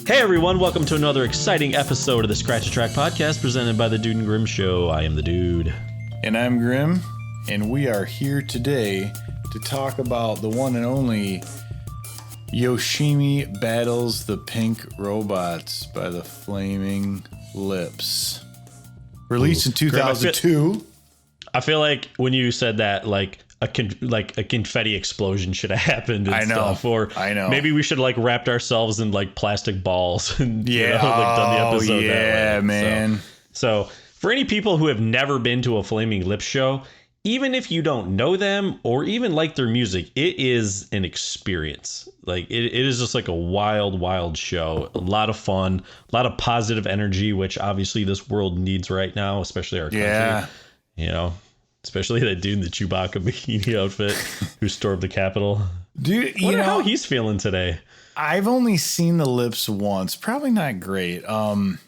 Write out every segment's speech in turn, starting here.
Hey everyone, welcome to another exciting episode of the Scratch a Track podcast presented by the Dude and Grimm Show. I am the Dude. And I'm Grimm, and we are here today to talk about the one and only Yoshimi Battles the Pink Robots by the Flaming Lips. Released in 2002. I feel like when you said that, like a confetti explosion should have happened and stuff. Or I know. Maybe we should like wrapped ourselves in like plastic balls and done the episode that way. Man. So for any people who have never been to a Flaming Lips show, even if you don't know them or even like their music, it is an experience. Like it is just like a wild show. A lot of fun, a lot of positive energy, which obviously this world needs right now, especially our country. Yeah. You know, especially that dude in the Chewbacca bikini outfit who stormed the Capitol. Dude, I wonder how he's feeling today. I've only seen the Lips once. Probably not great. It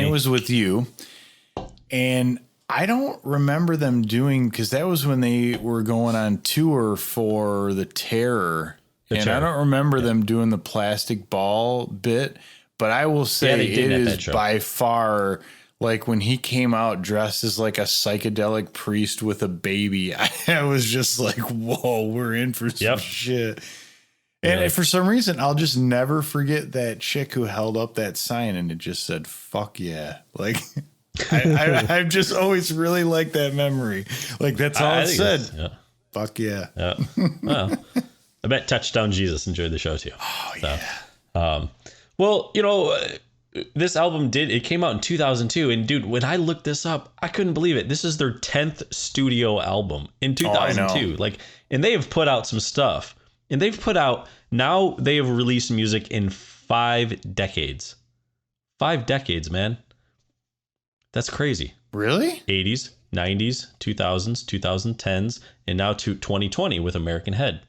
was with you. And I don't remember them doing, because that was when they were going on tour for the Terror. I don't remember them doing the plastic ball bit, but I will say it is by far, like when he came out dressed as like a psychedelic priest with a baby, I was just like, whoa, we're in for some shit. And for some reason, I'll just never forget that chick who held up that sign and it just said, fuck yeah. Like, I've just always really liked that memory. Like, that's all it said. Fuck yeah. Well, I bet Touchdown Jesus enjoyed the show too. Oh, yeah. Well, you know, this album it came out in 2002. And dude, when I looked this up, I couldn't believe it. This is their 10th studio album in 2002. Like, and they have put out some stuff. And they have released music in 5 decades. 5 decades, man. That's crazy. Really? 80s, 90s, 2000s, 2010s, and now to 2020 with American Head.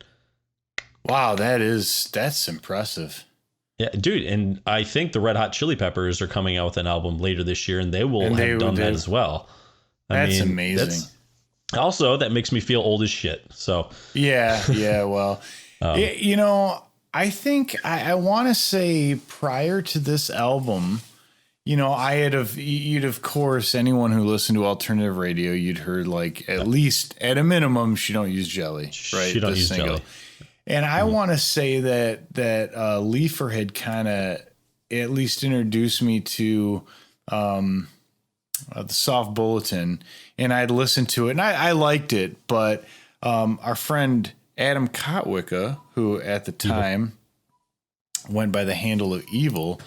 Wow, that's impressive. Yeah, dude, and I think the Red Hot Chili Peppers are coming out with an album later this year, and they will have done that as well. That's amazing. Also, that makes me feel old as shit. So yeah, well, you know, I think I want to say prior to this album, you know, you'd of course, anyone who listened to alternative radio, you'd heard like at least at a minimum, She Don't Use Jelly, right? She Don't Use Jelly. And I want to say that Leifer had kind of at least introduced me to the Soft Bulletin, and I'd listened to it and I liked it, but our friend Adam Kotwicka, who at the time went by the handle of Evil,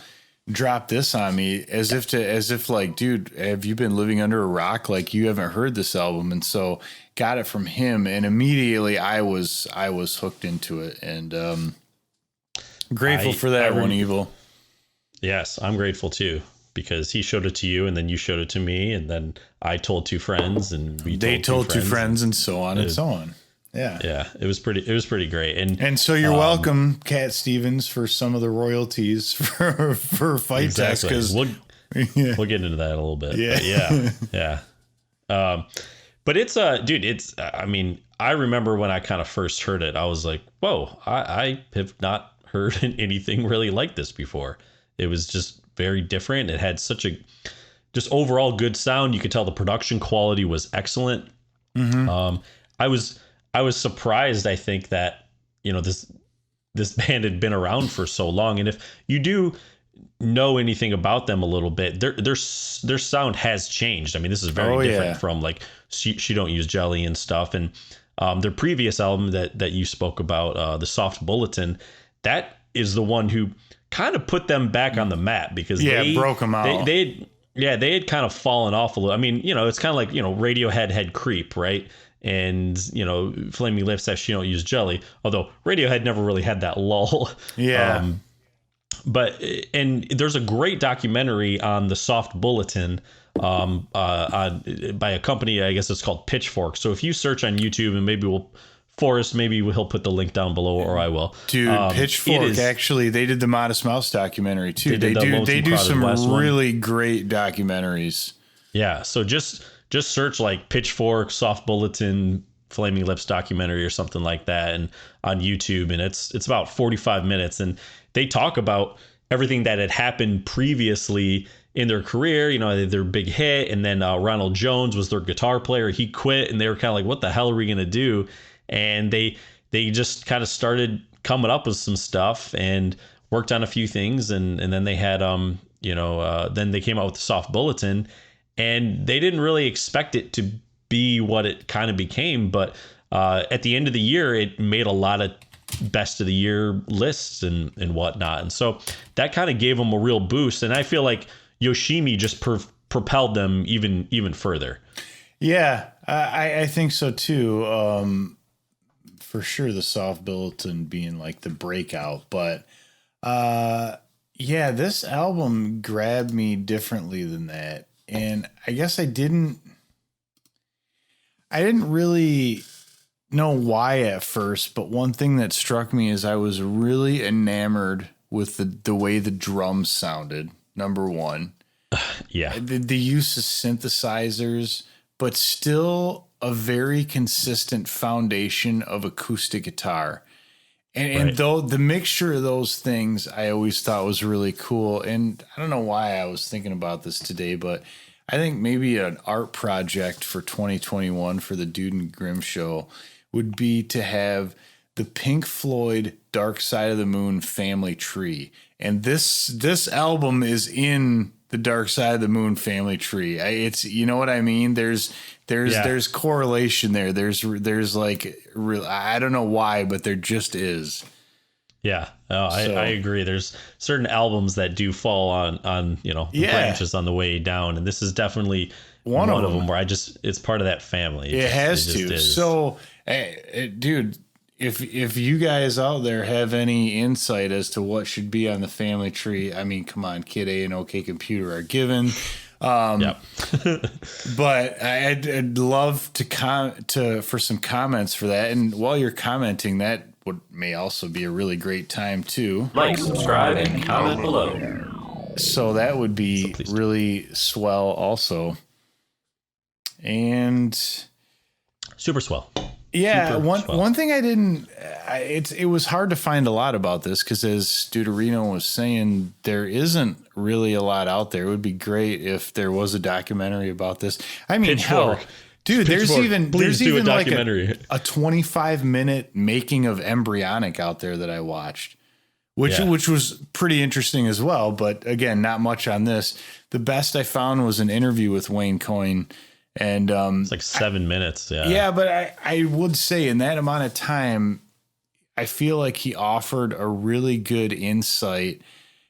dropped this on me as if like, dude, have you been living under a rock? Like, you haven't heard this album. And so got it from him, and immediately I was hooked into it, and grateful for that one, Evil. Yes, I'm grateful too, because he showed it to you, and then you showed it to me, and then I told 2 friends, and they told two friends, and so on and so on. Yeah, it was pretty great, and so you're welcome, Cat Stevens, for some of the royalties for Fight Test, because we'll get into that a little bit. Yeah. But it's dude, I mean, I remember when I kind of first heard it, I was like, whoa, I have not heard anything really like this before. It was just very different. It had such a just overall good sound. You could tell the production quality was excellent. Mm-hmm. I was surprised, I think, that, you know, this band had been around for so long. And if you do know anything about them a little bit, their sound has changed. I mean, this is very different from like She Don't Use Jelly and stuff. And their previous album that you spoke about, the Soft Bulletin, that is the one who kind of put them back on the map, because they broke them out. They had kind of fallen off a little. I mean, you know, it's kind of like, you know, Radiohead had Creep, right? And, you know, Flaming Lips has She Don't Use Jelly, although Radiohead never really had that lull. Yeah. But there's a great documentary on the Soft Bulletin by a company, I guess it's called Pitchfork. So if you search on YouTube, and maybe he'll put the link down below, or I will. Dude, Pitchfork, actually, they did the Modest Mouse documentary too. They do some really great documentaries. Yeah. So just search like Pitchfork, Soft Bulletin, Flaming Lips documentary or something like that, and on YouTube, and it's about 45 minutes, and they talk about everything that had happened previously in their career. You know, their big hit, and then Ronald Jones was their guitar player. He quit, and they were kind of like, what the hell are we going to do? And they just kind of started coming up with some stuff and worked on a few things. And then they had, then they came out with the Soft Bulletin, and they didn't really expect it to be what it kind of became. But at the end of the year, it made a lot of best of the year lists and whatnot. And so that kind of gave them a real boost. And I feel like Yoshimi just propelled them even further. Yeah, I think so too. For sure, the Soft Bulletin being like the breakout, but yeah, this album grabbed me differently than that, and I guess I didn't really know why at first. But one thing that struck me is I was really enamored with the way the drums sounded. Number one, yeah, the use of synthesizers, but still a very consistent foundation of acoustic guitar. And though the mixture of those things I always thought was really cool. And I don't know why I was thinking about this today, but I think maybe an art project for 2021 for the Dude and Grimm show would be to have the Pink Floyd Dark Side of the Moon family tree. And this album is in the Dark Side of the Moon family tree. It's, you know what I mean? There's correlation there. There's like real, I don't know why, but there just is. Yeah. Oh, I agree. There's certain albums that do fall on the branches on the way down. And this is definitely one of them where it's part of that family. It has to. So, dude, if you guys out there have any insight as to what should be on the family tree, I mean, come on, Kid A and OK Computer are given. But I'd love for some comments for that. And while you're commenting, that may also be a really great time too. Like, subscribe, and comment below. So that would be really swell also. And super swell. Yeah, one thing I didn't, it was hard to find a lot about this because, as Deuterino was saying, there isn't really a lot out there. It would be great if there was a documentary about this. I mean, Pitchfork. Hell, dude, there's even a like a 25-minute making of Embryonic out there that I watched, which was pretty interesting as well. But again, not much on this. The best I found was an interview with Wayne Coyne. And it's like 7 minutes. Yeah, but I would say in that amount of time, I feel like he offered a really good insight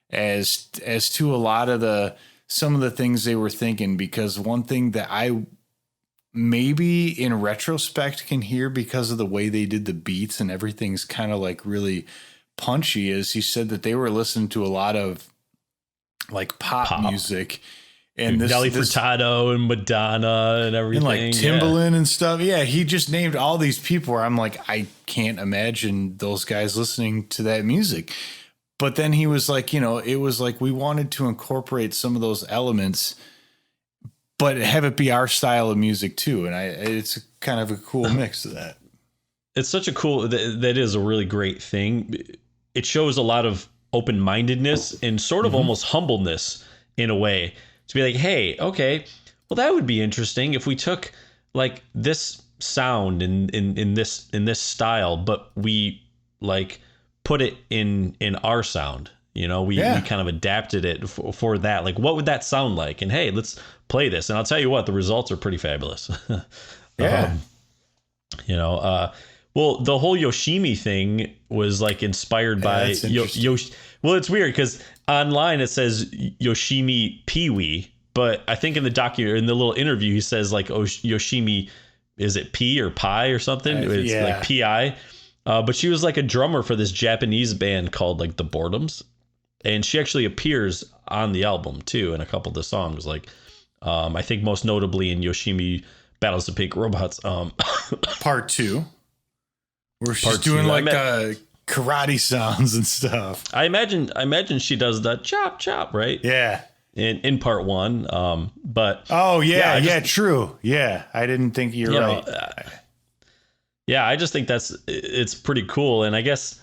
as to a lot of some of the things they were thinking. Because one thing that I maybe in retrospect can hear because of the way they did the beats and everything's kind of like really punchy is he said that they were listening to a lot of like pop. music. And Nelly Furtado and Madonna and everything. And like Timbaland and stuff. Yeah, he just named all these people where I'm like, I can't imagine those guys listening to that music. But then he was like, it was like we wanted to incorporate some of those elements, but have it be our style of music too. And it's kind of a cool mix of that. It's such a cool, that is a really great thing. It shows a lot of open-mindedness and sort of almost humbleness in a way. To be like, hey, okay, well, that would be interesting if we took like this sound in this style, but we like put it in our sound. We kind of adapted it for that. Like, what would that sound like? And hey, let's play this. And I'll tell you what, the results are pretty fabulous. Yeah. Well, the whole Yoshimi thing was like inspired by well, it's weird because online it says Yoshimi Pee-wee, but I think in the little interview he says like Yoshimi, is it P or Pi or something? It's like P-I. But she was like a drummer for this Japanese band called like the Boredoms, and she actually appears on the album too in a couple of the songs. Like I think most notably in Yoshimi Battles the Pink Robots, Part 2. Where she's doing karate sounds and stuff. I imagine she does that chop chop, right? Yeah. In part 1. But true. Yeah. I didn't think you're right. I just think it's pretty cool. And I guess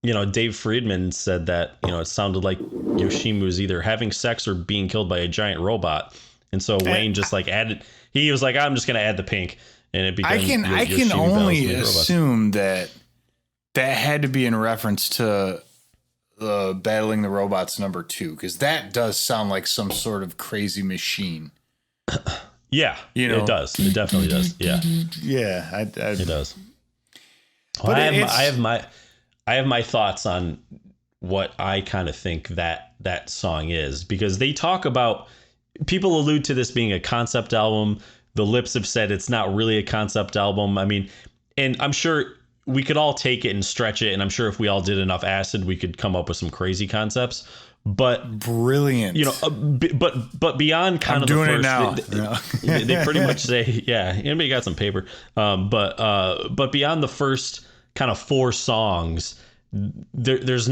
Dave Friedman said that, it sounded like Yoshimi was either having sex or being killed by a giant robot. And so Wayne just like added, he was like, I'm just going to add the pink. And it became, I can only assume that had to be in reference to Battling the Robots #2, because that does sound like some sort of crazy machine. Yeah, it does. It definitely does. Yeah. Yeah. It does. But I have my thoughts on what I kind of think that song is, because they talk about, people allude to this being a concept album. The Lips have said it's not really a concept album. I mean, and I'm sure we could all take it and stretch it, and I'm sure if we all did enough acid, we could come up with some crazy concepts. But brilliant, but beyond kind I'm of doing the first, it now. They pretty much say, yeah. Anybody got some paper? But beyond the first kind of 4 songs, there's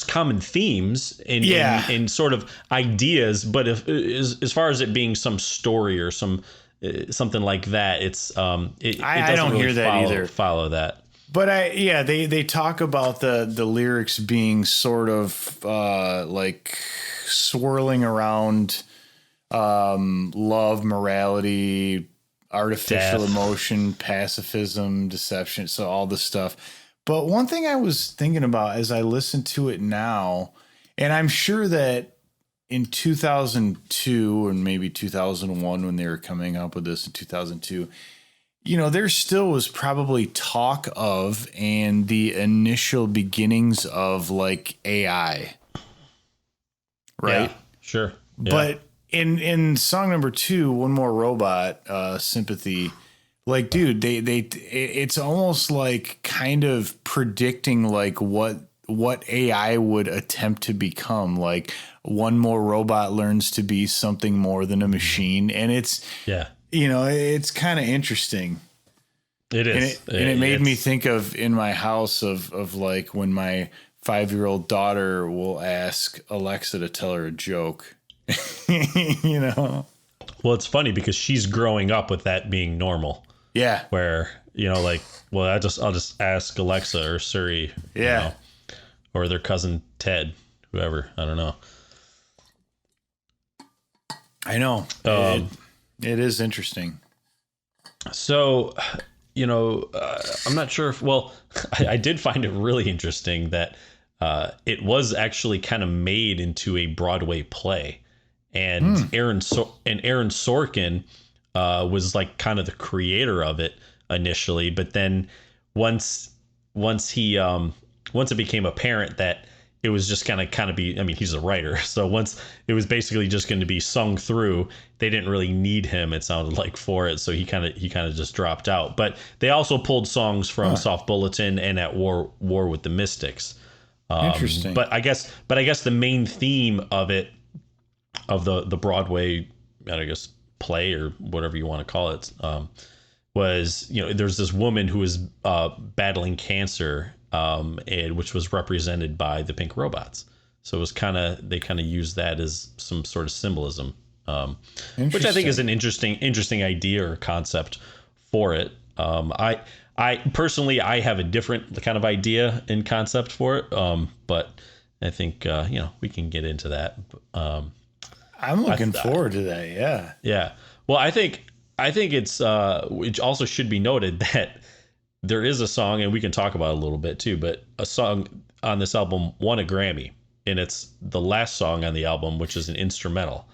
common themes and sort of ideas, but as far as it being some story or something like that, it I don't really hear that either. Follow that. But they talk about the lyrics being sort of like swirling around love, morality, artificial death, emotion, pacifism, deception, so all this stuff. But one thing I was thinking about as I listened to it now, and I'm sure that in 2002 and maybe 2001, when they were coming up with this in 2002, there still was probably talk of and the initial beginnings of like AI. Right? Yeah, sure. Yeah. But in song #2, One More Robot, Sympathy, like, dude, it's almost like kind of predicting like what AI would attempt to become. Like, one more robot learns to be something more than a machine. And it's, it's kind of interesting. It is. And it made me think of in my house of like when my 5-year-old daughter will ask Alexa to tell her a joke, Well, it's funny because she's growing up with that being normal. Yeah. Where, like, well, I'll just ask Alexa or Siri. Yeah. Or their cousin Ted, whoever. I don't know. I know. It is interesting. So, I'm not sure if, I did find it really interesting that it was actually kind of made into a Broadway play. And Aaron Sorkin was like kind of the creator of it initially, but then once it became apparent that it was just gonna kind of be, I mean, he's a writer, so once it was basically just going to be sung through, they didn't really need him, it sounded like, for it, so he kind of just dropped out. But they also pulled songs from Soft Bulletin and At War with the Mystics. Interesting. But I guess the main theme of it, of the Broadway, I guess, play or whatever you want to call it, was, there's this woman who was battling cancer, and which was represented by the pink robots. So it was they kind of used that as some sort of symbolism, which I think is an interesting idea or concept for it. I personally, I have a different kind of idea and concept for it, but I think we can get into that. I'm looking forward to that. Yeah. Yeah. Well, I think it's it also should be noted that there is a song, and we can talk about it a little bit too, but a song on this album won a Grammy, and it's the last song on the album, which is an instrumental.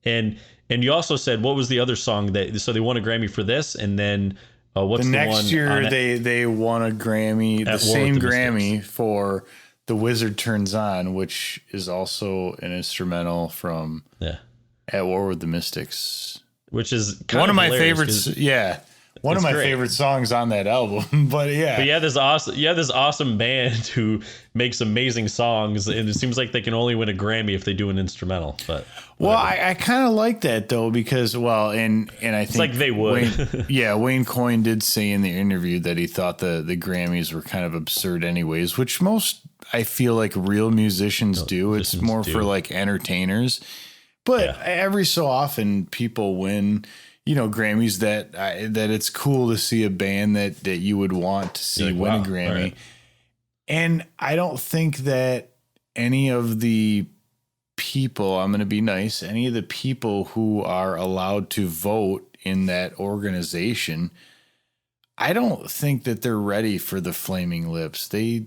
And you also said, what was the other song so they won a Grammy for this, and then what's the next one year they won a Grammy, the same Grammy for The Wizard Turns On, which is also an instrumental from At War with the Mystics, which is one of my favorites. Yeah. One of my favorite songs on that album, but yeah, this awesome band who makes amazing songs, and it seems like they can only win a Grammy if they do an instrumental. But I kind of like that though, because and I think it's like they would. Wayne Coyne did say in the interview that he thought the Grammys were kind of absurd anyways, which most, I feel like, real musicians do. It's more for like entertainers, but every so often people win, Grammys that it's cool to see a band that you would want to see win a Grammy. Right. And I don't think that any of the people, I'm going to be nice, any of the people who are allowed to vote in that organization, I don't think that they're ready for the Flaming Lips. They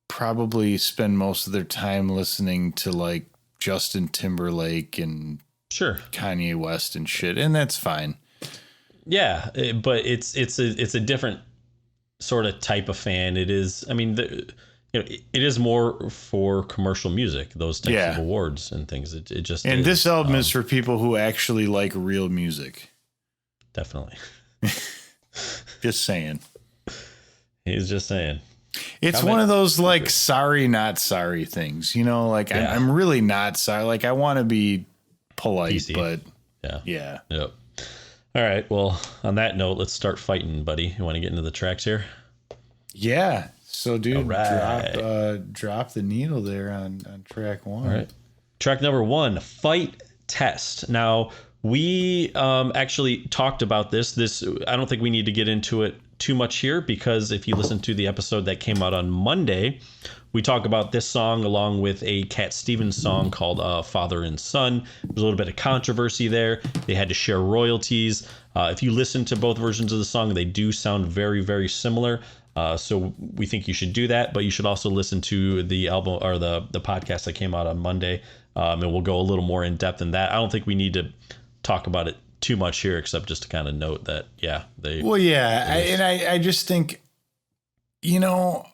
probably spend most of their time listening to like Justin Timberlake and sure Kanye West and shit, and that's fine. Yeah, but it's a different sort of type of fan. It is, I mean, it is more for commercial music, those types of awards and things. It just and is. This album is for people who actually like real music. Definitely. Just saying. He's just saying. It's one of those like sorry, not sorry things, you know, like I'm really not sorry. Like I want to be polite, PC. But yeah. Yep. All right. Well, on that note, let's start fighting, buddy. You want to get into the tracks here? Yeah. So, dude, drop the needle there on track one. All right. Track number 1, Fight Test. Now, we actually talked about this. I don't think we need to get into it too much here, because if you listen to the episode that came out on Monday, we talk about this song along with a Cat Stevens song called Father and Son. There's a little bit of controversy there. They had to share royalties. If you listen to both versions of the song, they do sound very, very similar. So we think you should do that, but you should also listen to the album or the podcast that came out on Monday, and we'll go a little more in depth in that. I don't think we need to talk about it too much here, except just to kind of note that, I just think, you know,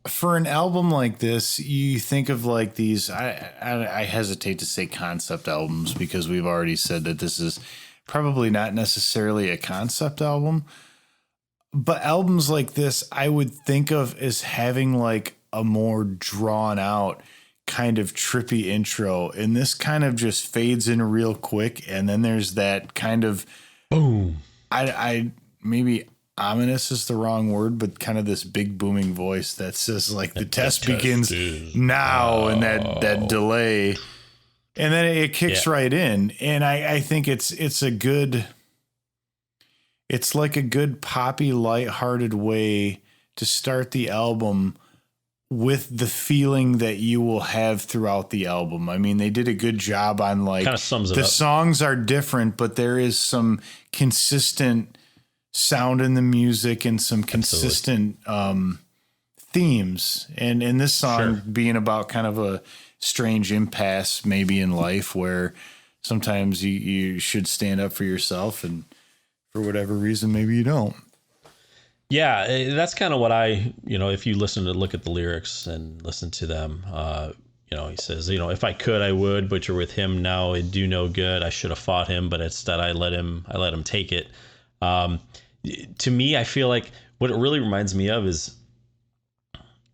for an album like this, you think of like these, I hesitate to say concept albums, because we've already said that this is probably not necessarily a concept album, but albums like this, I would think of as having like a more drawn out kind of trippy intro, and this kind of just fades in real quick, and then there's that kind of boom. I maybe ominous is the wrong word, but kind of this big booming voice that says like the test begins now, and that delay, and then it kicks right in, and I think it's like a good poppy, lighthearted way to start the album with the feeling that you will have throughout the album. I mean, they did a good job on like kind of sums it the up. Songs are different, but there is some consistent sound in the music and some consistent themes. And this song being about kind of a strange impasse maybe in life, where sometimes you should stand up for yourself, and for whatever reason, maybe you don't. Yeah, that's kind of what if you look at the lyrics and listen to them, he says, if I could, I would, but you're with him now, it'd do no good. I should have fought him, but instead I let him take it. To me, I feel like what it really reminds me of is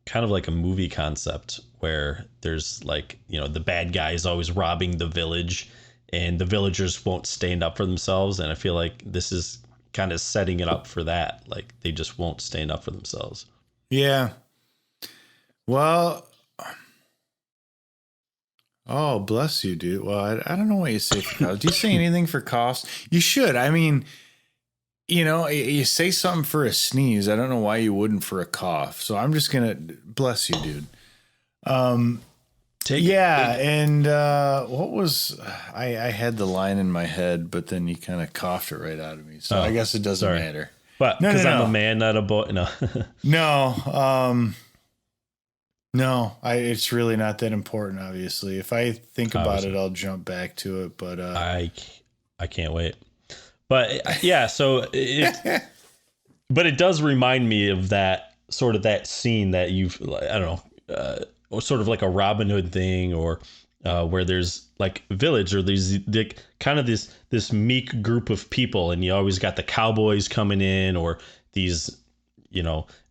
kind of like a movie concept where there's like, the bad guy is always robbing the village and the villagers won't stand up for themselves. And I feel like this is kind of setting it up for that. Like they just won't stand up for themselves. Yeah. Well, oh, bless you, dude. Well, I don't know what you say for cost. Do you say anything for cost? You should. I mean, you say something for a sneeze. I don't know why you wouldn't for a cough. So I'm just going to bless you, dude. And what was I had the line in my head, but then you kind of coughed it right out of me. So I guess it doesn't matter. But because I'm a man, not a boy. No, it's really not that important. Obviously, if I think about it, I'll jump back to it. But I can't wait. But yeah, so but it does remind me of that sort of that scene that I don't know. Or sort of like a Robin Hood thing, or where there's like village, or there's kind of this meek group of people, and you always got the cowboys coming in, or these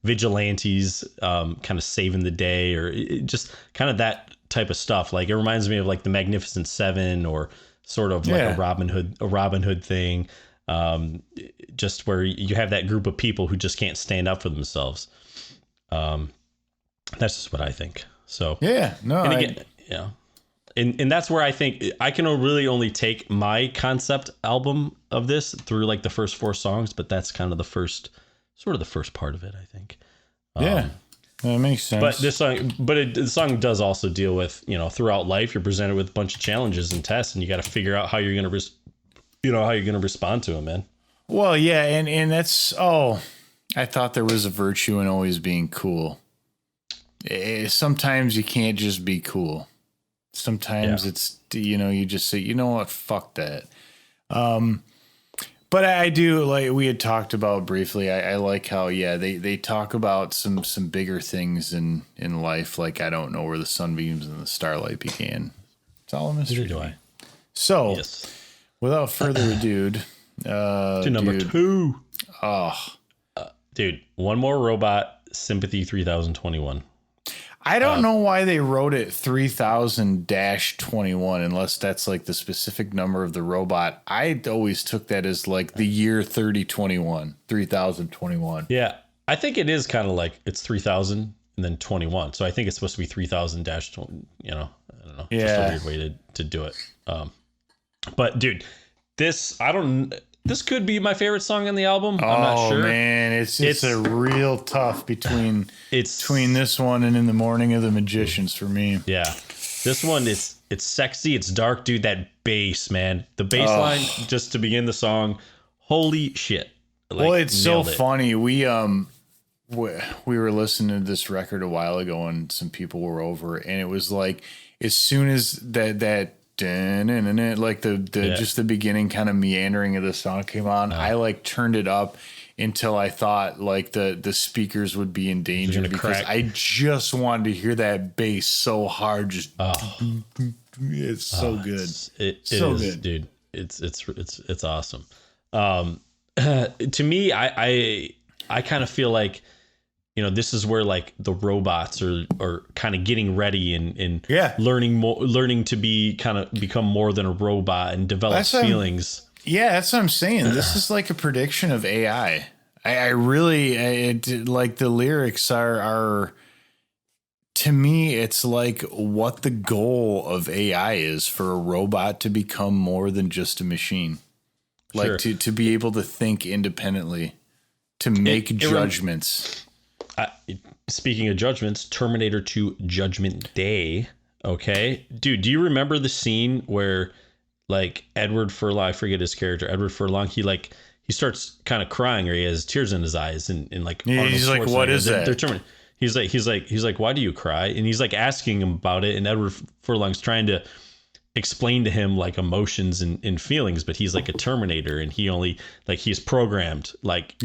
vigilantes kind of saving the day, or just kind of that type of stuff. Like it reminds me of like the Magnificent Seven, or sort of like a Robin Hood thing, just where you have that group of people who just can't stand up for themselves. That's just what I think. So and again, and that's where I think I can really only take my concept album of this through like the first 4 songs, but that's kind of the first part of it, I think. That makes sense. But the song does also deal with, throughout life, you're presented with a bunch of challenges and tests, and you got to figure out how you're going to, how you're going to respond to them, man. Well, yeah. And that's, I thought there was a virtue in always being cool. Sometimes you can't just be cool. Sometimes it's, you just say, you know what, fuck that. But I do, like we had talked about briefly, I like how, they talk about some bigger things in life. Like, I don't know where the sunbeams and the starlight began. It's all a mystery. Do I? So, without further ado, to number 2. Dude, One More Robot, Sympathy 3021. I don't know why they wrote it 3000-21 unless that's like the specific number of the robot. I always took that as like the year 3021. Yeah, I think it is kind of like it's 3000 and then 21. So I think it's supposed to be 3000-20, I don't know. Yeah. Just a weird way to do it. But dude, this could be my favorite song on the album. I'm not sure. Oh man, it's a real tough between this one and In the Morning of the Magicians for me. Yeah. This one it's sexy, it's dark, dude. That bass, man. The bass line just to begin the song. Holy shit. Well, it's so funny. We were listening to this record a while ago and some people were over, and it was like as soon as that like just the beginning kind of meandering of the song came on, I like turned it up until I thought like the speakers would be in danger because I just wanted to hear that bass so hard. Just it's so good. It so is good, dude. It's awesome. To me, I kind of feel like, this is where like the robots are kind of getting ready and learning to become more than a robot and develop feelings. That's what I'm saying. This is like a prediction of AI. I really like the lyrics are to me, it's like what the goal of AI is for a robot to become more than just a machine. Like to be able to think independently, to make judgments. Speaking of judgments, Terminator 2 Judgment Day. Okay. Dude, do you remember the scene where like Edward Furlong, I forget his character, Edward Furlong, he starts kind of crying or he has tears in his eyes and like, he's like, what is that? They're Terminator. He's like, why do you cry? And he's like asking him about it. And Edward Furlong's trying to explain to him like emotions and feelings, but he's like a Terminator and he only like he's programmed like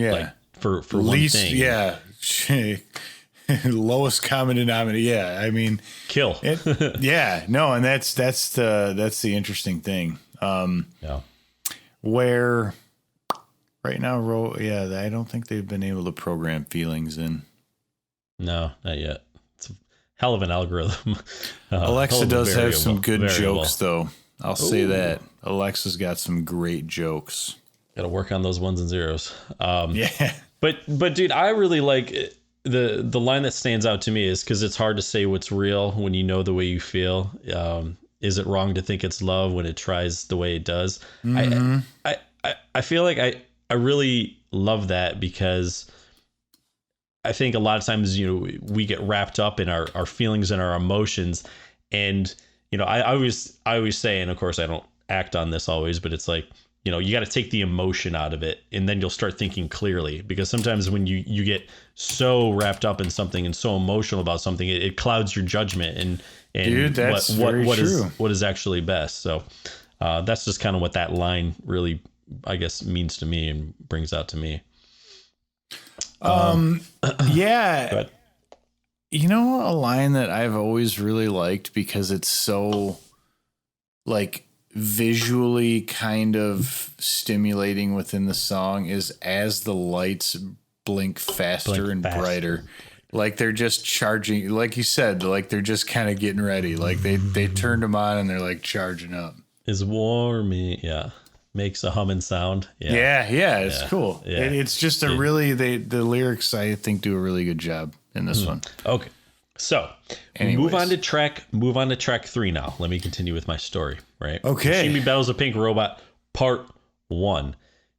for least, one thing. Yeah. Lowest common denominator. Yeah. I mean, kill. No. And that's the interesting thing. Where right now, I don't think they've been able to program feelings in. No, not yet. It's a hell of an algorithm. Alexa does have some good jokes, though. I'll say that. Alexa's got some great jokes. Got to work on those ones and zeros. But dude, I really like the line that stands out to me is because it's hard to say what's real when you know the way you feel. Is it wrong to think it's love when it tries the way it does? Mm-hmm. I feel like I really love that because I think a lot of times, we get wrapped up in our feelings and our emotions. And, I always say, and of course I don't act on this always, but it's like, you got to take the emotion out of it and then you'll start thinking clearly, because sometimes when you get so wrapped up in something and so emotional about something, it clouds your judgment and dude, that's very true. What is actually best. So that's just kind of what that line really, I guess, means to me and brings out to me. Yeah. A line that I've always really liked because it's so like visually kind of stimulating within the song is as the lights blink faster and brighter. Like they're just charging, like you said, like they're just kind of getting ready. Like they turned them on and they're like charging up. Is warmy. Yeah. Makes a humming sound. It's cool. It's just a really the lyrics I think do a really good job in this one. Okay, so move on to track 3 now. Let me continue with my story. Right. Okay. Yoshimi Battles a Pink Robot Part 1.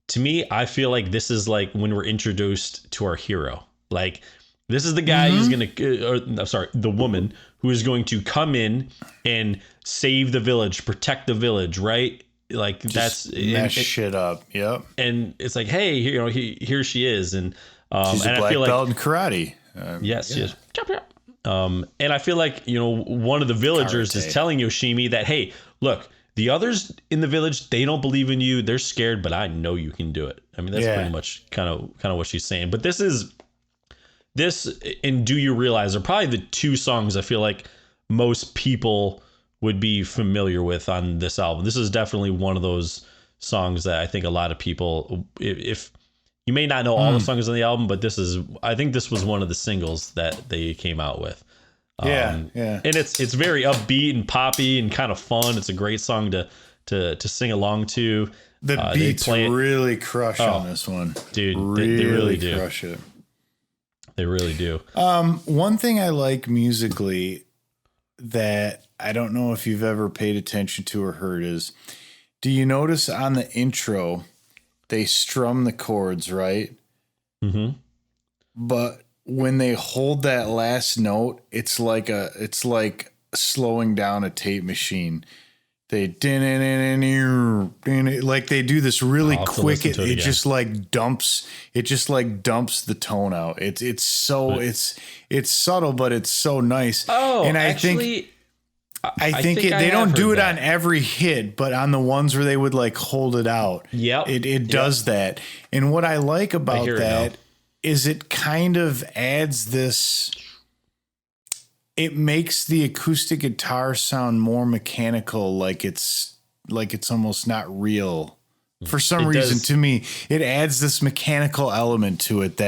To me, I feel like this is like when we're introduced to our hero. Like This is the guy who's going to, the woman who is going to come in and save the village, protect the village, right? Like just mess shit up. Yep. And it's like, hey, here she is. And she's a black belt in karate. Yes. And I feel like, one of the villagers is telling Yoshimi that, hey, look, the others in the village, they don't believe in you. They're scared, but I know you can do it. I mean, that's pretty much kind of what she's saying. But this and Do You Realize are probably the two songs I feel like most people would be familiar with on this album. This is definitely one of those songs that I think a lot of people, if you may not know all the songs on the album, but I think this was one of the singles that they came out with. And it's very upbeat and poppy and kind of fun. It's a great song to sing along to. The beats really crush on this one, dude. They really do crush it. They really do. One thing I like musically that I don't know if you've ever paid attention to or heard is, do you notice on the intro they strum the chords, right? Mm-hmm. But when they hold that last note, it's like slowing down a tape machine. They like they do this really quick. It just like dumps the tone out. It's subtle, but it's so nice. Oh, and I think they don't do it on every hit, but on the ones where they would like hold it out. Yep. It does that. And what I like about that is it kind of adds this. It makes the acoustic guitar sound more mechanical, like it's almost not real. For some reason, to me, it adds this mechanical element to it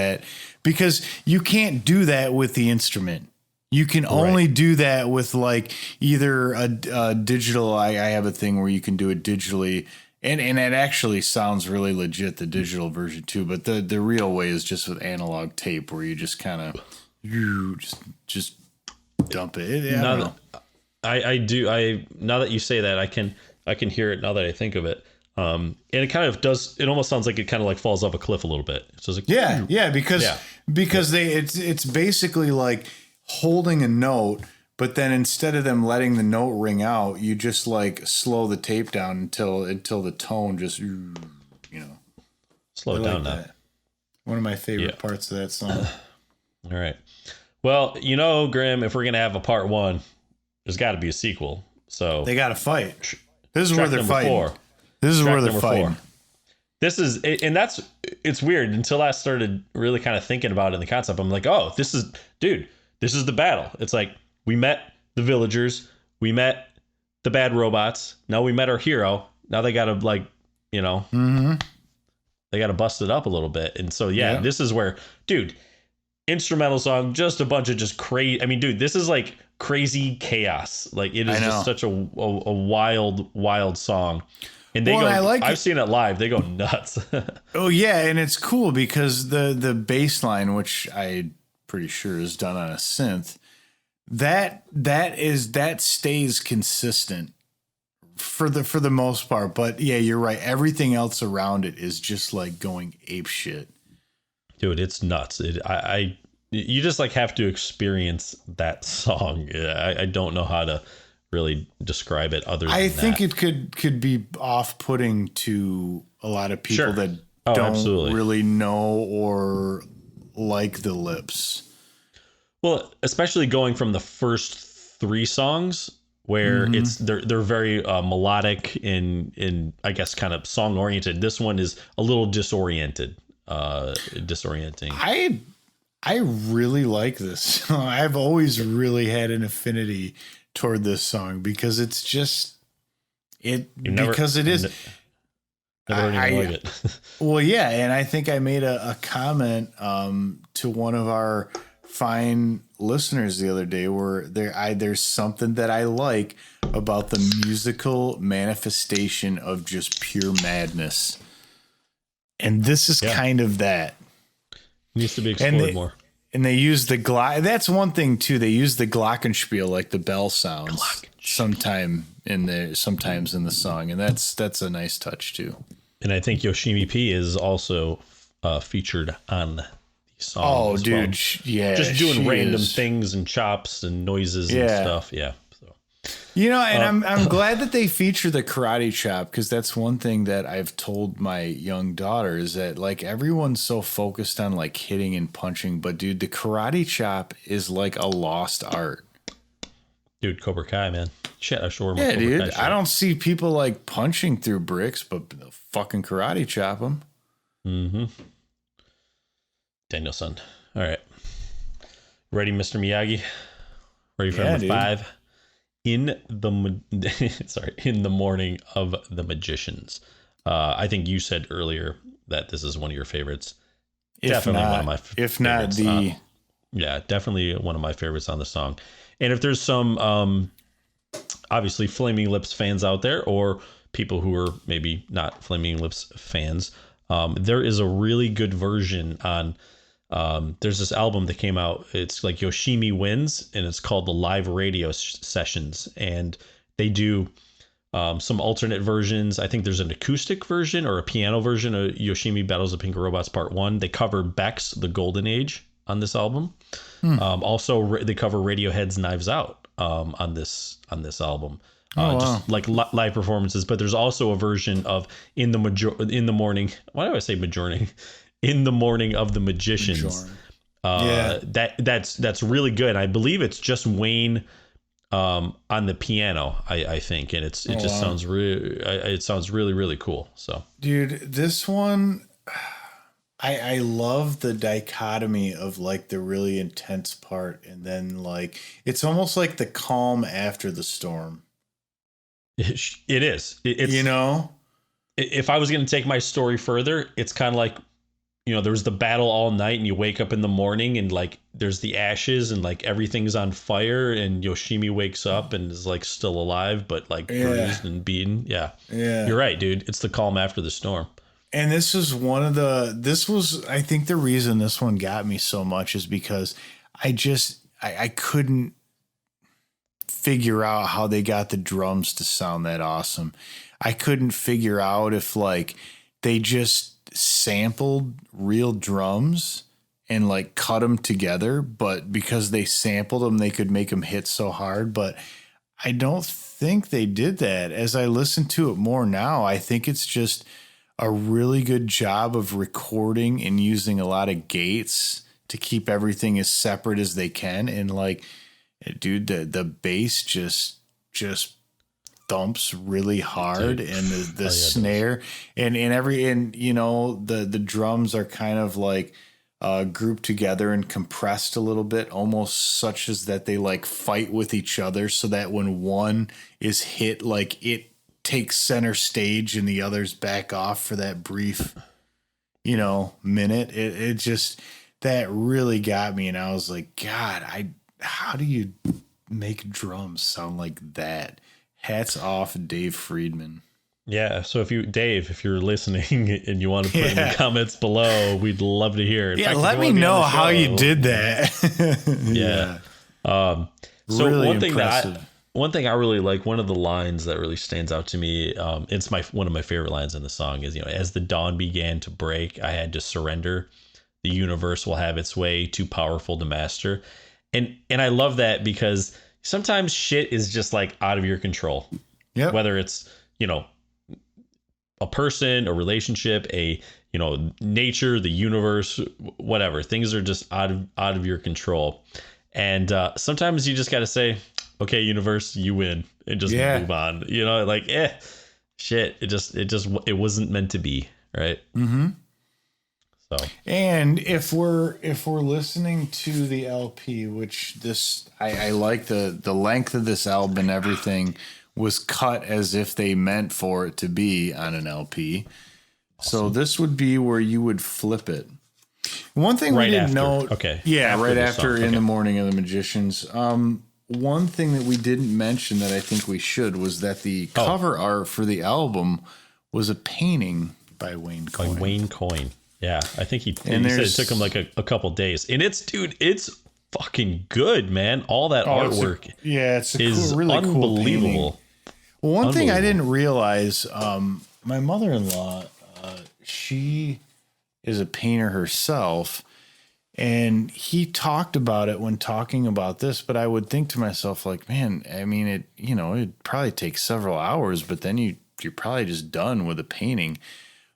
because you can't do that with the instrument. You can only do that with like either a digital. I have a thing where you can do it digitally, and it actually sounds really legit, the digital version too. But the real way is just with analog tape, where you just kind of just dump it. I do. Now that you say that, I can hear it now that I think of it. And it kind of does. It almost sounds like it kind of like falls off a cliff a little bit. So it's like, because it's basically like holding a note, but then instead of them letting the note ring out, you just like slow the tape down until the tone just slow it down now. One of my favorite parts of that song. All right. Well, Grimm, if we're gonna have a part 1, there's got to be a sequel. So they got to fight. This is where they're fighting. This is where they're fighting. This is, and it's weird until I started really kind of thinking about it in the concept. I'm like, oh, this is the battle. It's like we met the villagers, we met the bad robots. Now we met our hero. Now they got to they got to bust it up a little bit. And so this is where, dude. Instrumental song, just a bunch of just crazy. I mean, dude, this is like crazy chaos. Like it is just such a wild song. And they I've seen it live. They go nuts. Oh yeah, and it's cool because the bass line, which I'm pretty sure is done on a synth, that stays consistent for the most part. But yeah, you're right. Everything else around it is just like going ape shit. Dude, it's nuts. You just like have to experience that song. I don't know how to really describe it other than I think it could be off-putting to a lot of people that don't really know or like the lips. Well, especially going from the first 3 songs where they're very melodic and I guess kind of song oriented. This one is a little disorienting. I really like this. I've always really had an affinity toward this song because it's just because it is. Never heard anything like it. Well, yeah, and I think I made a comment to one of our fine listeners the other day where there's something that I like about the musical manifestation of just pure madness. And this is kind of that. Needs to be explored more. And they use the that's one thing too. They use the glockenspiel, like the bell sounds, sometimes in the song, and that's a nice touch too. And I think Yoshimi P is also featured on the song. Oh, dude. Yeah. Just doing random things and chops and noises and stuff. Yeah. So, and I'm glad that they feature the karate chop, because that's one thing that I've told my young daughter is that like everyone's so focused on like hitting and punching, but dude, the karate chop is like a lost art. Dude, Cobra Kai, man. Shit, I sure. Yeah, dude. I don't see people like punching through bricks, but they'll fucking karate chop them. Mm-hmm. Danielson. All right. Ready, Mr. Miyagi? Ready for number 5? In the morning of the magicians. I think you said earlier that this is one of your favorites. Definitely one of my favorites. If not the... yeah, definitely one of my favorites on the song. And if there's some, obviously, Flaming Lips fans out there, or people who are maybe not Flaming Lips fans, there is a really good version on... there's this album that came out. It's like Yoshimi Wins, and it's called the Live Radio Sessions. And they do some alternate versions. I think there's an acoustic version or a piano version of Yoshimi Battles of Pink Robots Part 1. They cover Beck's The Golden Age on this album. Also, they cover Radiohead's Knives Out on this album. Just like live performances. But there's also a version of In the Morning. Why do I say Majorning? In the Morning of the Magicians. That's really good. I believe it's just Wayne on the piano, I think, and it sounds really, really cool. So, dude, this one, I love the dichotomy of like the really intense part, and then like it's almost like the calm after the storm. It is. It's, if I was going to take my story further, it's kind of like, there was the battle all night and you wake up in the morning and like there's the ashes and like everything's on fire, and Yoshimi wakes up and is like still alive, but like bruised and beaten. Yeah. You're right, dude. It's the calm after the storm. And I think the reason this one got me so much is because I couldn't figure out how they got the drums to sound that awesome. I couldn't figure out if like they just sampled real drums and like cut them together, but because they sampled them, they could make them hit so hard. But I don't think they did that. As I listen to it more now, I think it's just a really good job of recording and using a lot of gates to keep everything as separate as they can. And like, dude, the bass just thumps really hard, dude. And the snare and the drums are kind of like grouped together and compressed a little bit, almost such as that they like fight with each other, so that when one is hit, like it takes center stage and the others back off for that brief minute. It just, that really got me, and I was like, God, how do you make drums sound like that? Hats off, Dave Friedman. Yeah. So if you're listening and you want to put in the comments below, we'd love to hear it. Yeah. Let me know how you did that. Yeah. So really one thing I really like, one of the lines that really stands out to me, it's one of my favorite lines in the song is, as the dawn began to break, I had to surrender. The universe will have its way, too powerful to master. And I love that because sometimes shit is just like out of your control. Yeah. Whether it's, a person, a relationship, nature, the universe, whatever. Things are just out of your control. And sometimes you just got to say, okay, universe, you win, and just move on. Shit. It wasn't meant to be, right? Mm-hmm. So, and if we're listening to the LP, which I like the length of this album and everything was cut as if they meant for it to be on an LP. Awesome. So this would be where you would flip it. One thing we didn't know. Okay. Yeah, right after In the Morning of the Magicians. One thing that we didn't mention that I think we should was that the cover art for the album was a painting by Wayne Coyne. Yeah, I think he said it took him like a couple days. And it's fucking good, man. All that artwork is really unbelievable. Cool. Well, one thing I didn't realize, my mother-in-law, she is a painter herself, And he talked about it when talking about this, but I would think to myself, like, man, I mean, it probably takes several hours, but then you're probably just done with a painting.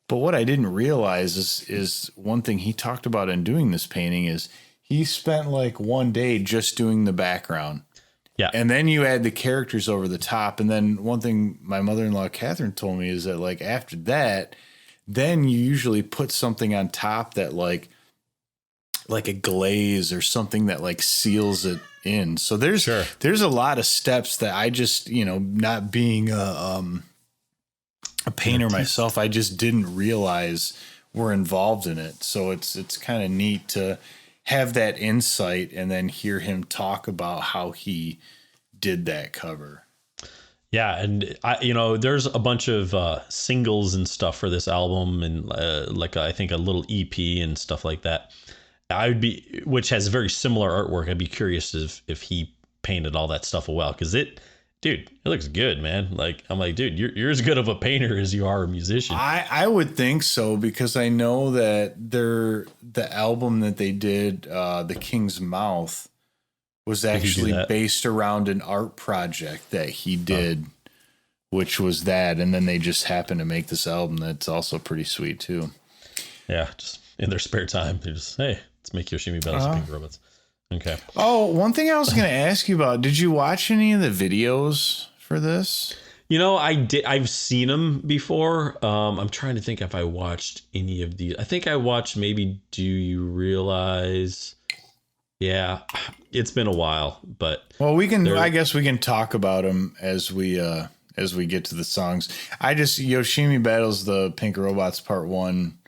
But what I didn't realize is one thing he talked about in doing this painting is he spent like one day just doing the background. Yeah. And then you add the characters over the top. And then one thing my mother-in-law, Catherine, told me is that like after that, then you usually put something on top that like a glaze or something that like seals it in. So there's a lot of steps that I just, not being a painter myself, I just didn't realize were involved in it. So it's kind of neat to have that insight and then hear him talk about how he did that cover. Yeah, and there's a bunch of singles and stuff for this album, and I think a little EP and stuff like that. Which has very similar artwork. I'd be curious if he painted all that stuff well, because it looks good, man. Like I'm like, dude, you're as good of a painter as you are a musician. I would think so, because I know that the album that they did, The King's Mouth, was actually based around an art project that he did, which was that, and then they just happened to make this album that's also pretty sweet too. Yeah, just in their spare time, they just, hey, let's make Yoshimi Battles of Pink Robots. Okay. Oh, one thing I was going to ask you about, did you watch any of the videos for this? I did. I've seen them before. I'm trying to think if I watched any of these. I think I watched maybe Do You Realize? Yeah, it's been a while, but I guess we can talk about them as we get to the songs. Yoshimi Battles the Pink Robots Part 1.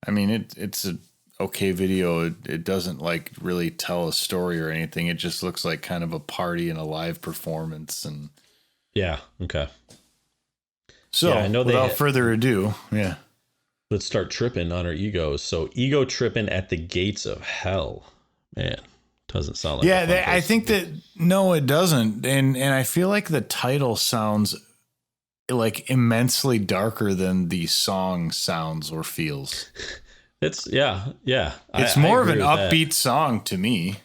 I mean, it's a okay video. It doesn't like really tell a story or anything. It just looks like kind of a party and a live performance. And yeah, okay. So I know without further ado, let's start tripping on our egos. So ego tripping at the gates of hell, man. Doesn't sound like I think that no, it doesn't, and I feel like the title sounds like immensely darker than the song sounds or feels. It's It's more of an upbeat song to me.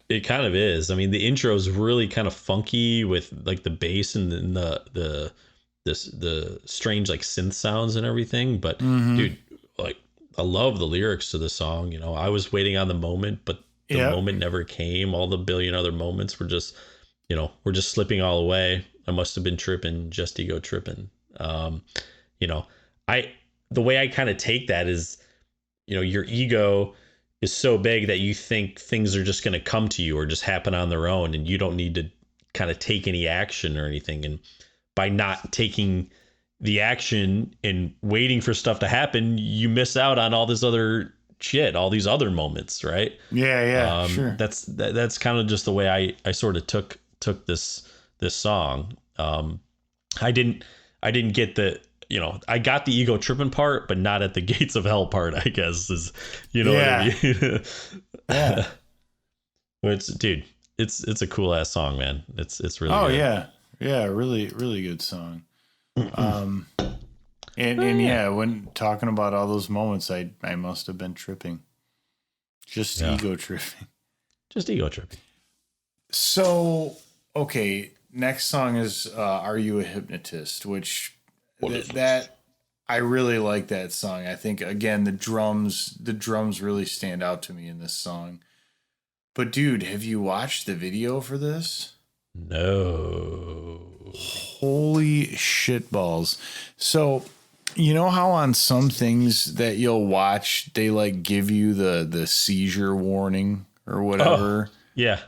It kind of is. I mean, the intro is really kind of funky with like the bass and the strange like synth sounds and everything. But dude, like I love the lyrics to the song. I was waiting on the moment, but the moment never came. All the billion other moments were just, we're just slipping all away. I must have been tripping, just ego tripping. The way I kind of take that is, your ego is so big that you think things are just going to come to you or just happen on their own, and you don't need to kind of take any action or anything. And by not taking the action and waiting for stuff to happen, you miss out on all this other shit, all these other moments, right? Yeah, sure. That's kind of just the way I sort of took this song. I didn't get the, I got the ego tripping part, but not at the gates of hell part, I guess is, what I mean? Yeah. It's a cool ass song, man. It's really good. Yeah. Really, really good song. When talking about all those moments, I must have been tripping. Ego tripping. Just ego tripping. So, okay, next song is Are You A Hypnotist, which that I really like that song. I think again the drums really stand out to me in this song. But dude, have you watched the video for this? No. Holy shitballs. So, you know how on some things that you'll watch, they like give you the seizure warning or whatever? Oh, yeah.